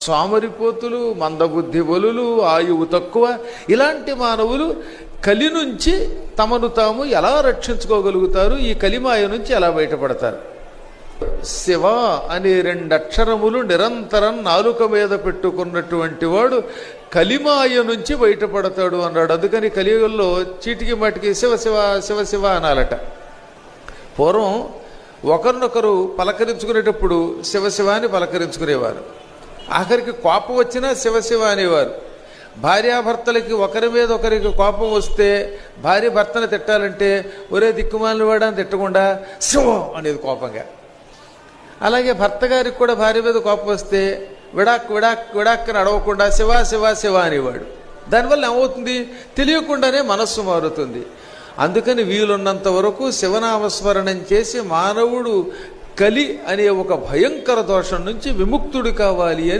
సోమరిపోతులు, మందబుద్ధి బలులు, ఆయువు తక్కువ ఇలాంటి మానవులు కలి నుంచి తమను తాము ఎలా రక్షించుకోగలుగుతారు, ఈ కలిమాయ నుంచి ఎలా బయటపడతారు? శివ అనే 2 అక్షరములు నిరంతరం నాలుక మీద పెట్టుకున్నటువంటి వాడు కలిమాయ నుంచి బయటపడతాడు అన్నాడు. అందుకని కలియుగంలో చీటికి మాటికి శివ శివ శివ శివ అనాలట. పూర్వం ఒకరినొకరు పలకరించుకునేటప్పుడు శివశివ అని పలకరించుకునేవారు. ఆఖరికి కోపం వచ్చినా శివశివ అనేవారు. భార్యాభర్తలకి ఒకరి మీద ఒకరికి కోపం వస్తే భార్య భర్తను తిట్టాలంటే ఒరే దిక్కుమాలిన వాడని తిట్టకుండా శివ అనేది కోపంగా. అలాగే భర్త గారికి కూడా భార్య మీద కోపం వస్తే విడాక్ విడాక్ విడాక్ అని అడవకుండా శివ శివ శివ అనేవాడు. దానివల్ల ఏమవుతుంది? తెలియకుండానే మనస్సు మారుతుంది. అందుకని వీలున్నంత వరకు శివనామస్మరణం చేసి మానవుడు కలి అనే ఒక భయంకర దోషం నుంచి విముక్తుడు కావాలి అని